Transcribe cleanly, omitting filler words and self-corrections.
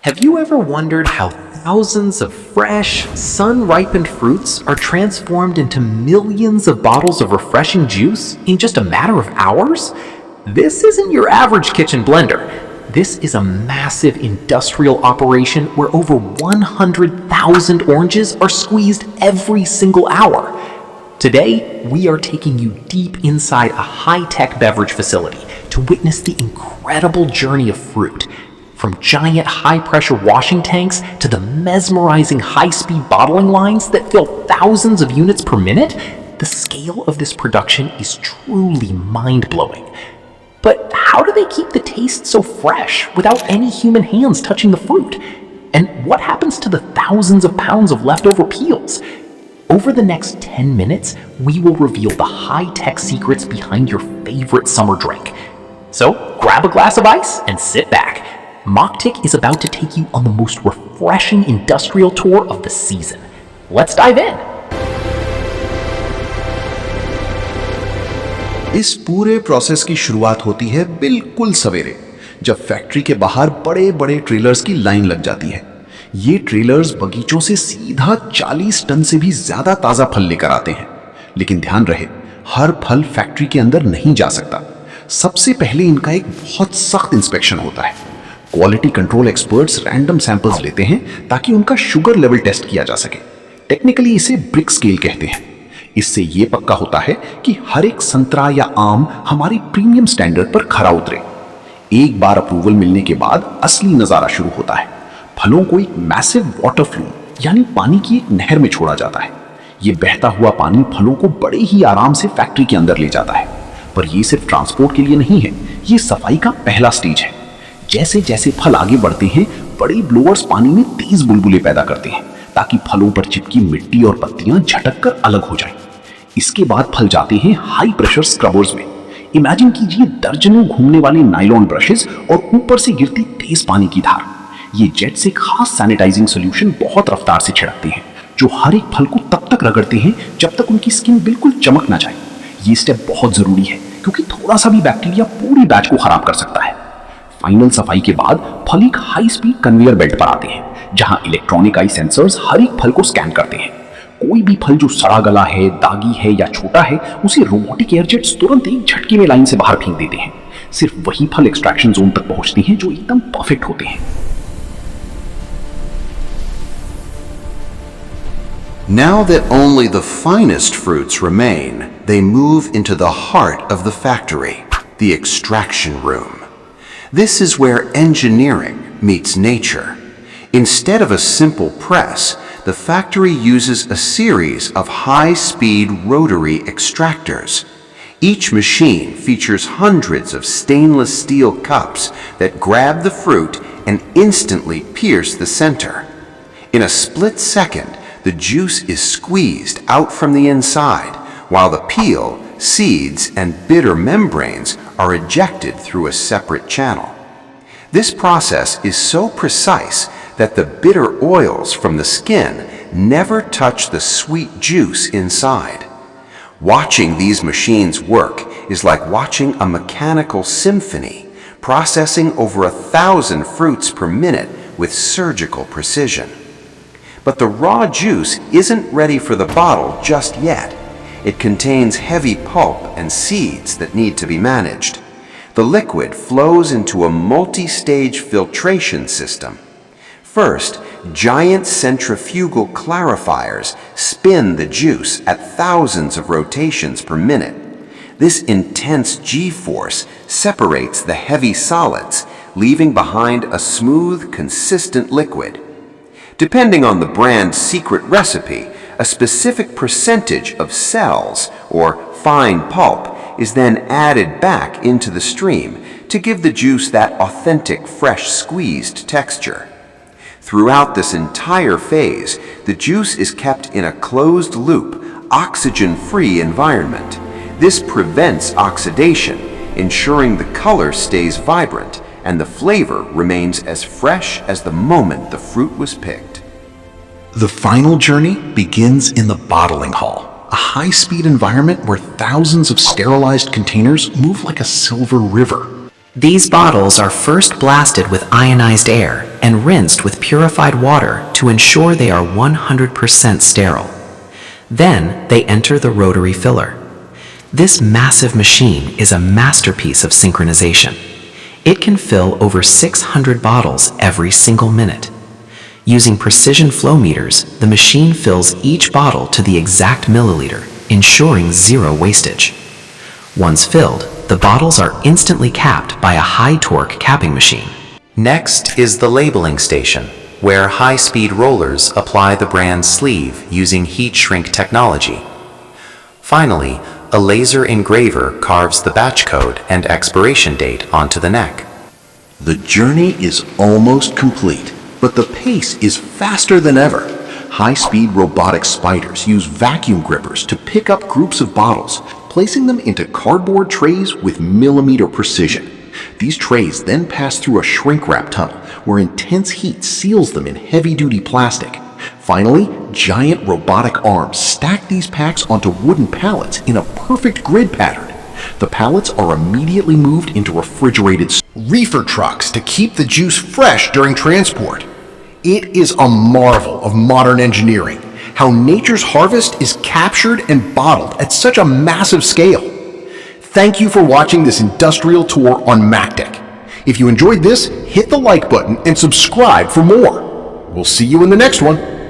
Have you ever wondered how thousands of fresh, sun-ripened fruits are transformed into millions of bottles of refreshing juice in just a matter of hours? This isn't your average kitchen blender. This is a massive industrial operation where over 100,000 oranges are squeezed every single hour. Today, we are taking you deep inside a high-tech beverage facility to witness the incredible journey of fruit. From giant high-pressure washing tanks to the mesmerizing high-speed bottling lines that fill thousands of units per minute, the scale of this production is truly mind-blowing. But how do they keep the taste so fresh without any human hands touching the fruit? And what happens to the thousands of pounds of leftover peels? Over the next 10 minutes, we will reveal the high-tech secrets behind your favorite summer drink. So grab a glass of ice and sit back. Maktic is about to take you on the most refreshing industrial tour of the season. Let's dive in. इस पूरे process की शुरुआत होती है बिल्कुल सवेरे, जब factory के बाहर बड़े बड़े ट्रेलर्स की लाइन लग जाती है। ये ट्रेलर्स बगीचों से सीधा 40 टन से भी ज्यादा ताजा फल लेकर आते हैं। लेकिन ध्यान रहे, हर फल फैक्ट्री के अंदर नहीं जा सकता। सबसे पहले इनका एक बहुत सख्त इंस्पेक्शन होता है। Quality control experts random samples लेते हैं ताकि उनका शुगर लेवल टेस्ट किया जा सके। टेक्निकली इसे ब्रिक स्केल कहते हैं। इससे ये पक्का होता है कि हर एक संतरा या आम हमारी प्रीमियम स्टैंडर्ड पर खरा उतरे। एक बार अप्रूवल मिलने के बाद असली नजारा शुरू होता है। फलों को एक मैसिव वाटर फ्लो यानी पानी की एक नहर में छोड़ा जाता है। ये बहता हुआ पानी फलों को बड़े ही आराम से फैक्ट्री के अंदर ले जाता है। पर ये सिर्फ ट्रांसपोर्ट के लिए नहीं है, ये सफाई का पहला स्टेज है। जैसे जैसे फल आगे बढ़ते हैं, बड़े ब्लोअर्स पानी में तेज बुलबुले पैदा करते हैं ताकि फलों पर चिपकी मिट्टी और पत्तियां झटक कर अलग हो जाएं। इसके बाद फल जाते हैं हाई प्रेशर स्क्रबर्स में। इमेजिन कीजिए दर्जनों घूमने वाले नायलॉन ब्रशेस और ऊपर से गिरती तेज पानी की धार। ये जेट से खास सैनिटाइजिंग सॉल्यूशन बहुत रफ्तार से छिड़कते हैं, जो हर एक फल को तब तक रगड़ते हैं जब तक उनकी स्किन बिल्कुल चमक ना जाए। ये स्टेप बहुत जरूरी है क्योंकि थोड़ा सा भी बैक्टीरिया पूरी बैच को खराब कर सकता है। फाइनल सफाई के बाद फल एक हाई स्पीड कन्वेयर बेल्ट पर आते हैं, जहां इलेक्ट्रॉनिक आई सेंसर्स हर एक फल को स्कैन करते हैं। कोई भी फल जो सड़ा गला है, दागी है या छोटा है, उसे रोबोटिक एयरजेट्स तुरंत एक झटके में लाइन से बाहर फेंक देते हैं। सिर्फ वही फल एक्सट्रैक्शन जोन तक पहुंचते हैं जो एकदम परफेक्ट होते हैं। Now that only the finest fruits remain, they move into the heart of the factory, the extraction room. This is where engineering meets nature. Instead of a simple press, the factory uses a series of high-speed rotary extractors. Each machine features hundreds of stainless steel cups that grab the fruit and instantly pierce the center. In a split second, the juice is squeezed out from the inside, while the peel, seeds, and bitter membranes are ejected through a separate channel. This process is so precise that the bitter oils from the skin never touch the sweet juice inside. Watching these machines work is like watching a mechanical symphony, processing over 1,000 fruits per minute with surgical precision. But the raw juice isn't ready for the bottle just yet. It contains heavy pulp and seeds that need to be managed. The liquid flows into a multi-stage filtration system. First, giant centrifugal clarifiers spin the juice at thousands of rotations per minute. This intense G-force separates the heavy solids, leaving behind a smooth, consistent liquid. Depending on the brand's secret recipe, a specific percentage of cells, or fine pulp, is then added back into the stream to give the juice that authentic, fresh squeezed texture. Throughout this entire phase, the juice is kept in a closed-loop, oxygen-free environment. This prevents oxidation, ensuring the color stays vibrant and the flavor remains as fresh as the moment the fruit was picked. The final journey begins in the bottling hall, a high-speed environment where thousands of sterilized containers move like a silver river. These bottles are first blasted with ionized air and rinsed with purified water to ensure they are 100% sterile. Then they enter the rotary filler. This massive machine is a masterpiece of synchronization. It can fill over 600 bottles every single minute. Using precision flow meters, the machine fills each bottle to the exact milliliter, ensuring zero wastage. Once filled, the bottles are instantly capped by a high-torque capping machine. Next is the labeling station, where high-speed rollers apply the brand's sleeve using heat shrink technology. Finally, a laser engraver carves the batch code and expiration date onto the neck. The journey is almost complete, but the pace is faster than ever. High-speed robotic spiders use vacuum grippers to pick up groups of bottles, placing them into cardboard trays with millimeter precision. These trays then pass through a shrink wrap tunnel where intense heat seals them in heavy-duty plastic. Finally, giant robotic arms stack these packs onto wooden pallets in a perfect grid pattern. The pallets are immediately moved into refrigerated reefer trucks to keep the juice fresh during transport. It is a marvel of modern engineering, how nature's harvest is captured and bottled at such a massive scale. Thank you for watching this industrial tour on Maktic. If you enjoyed this, hit the like button and subscribe for more. We'll see you in the next one.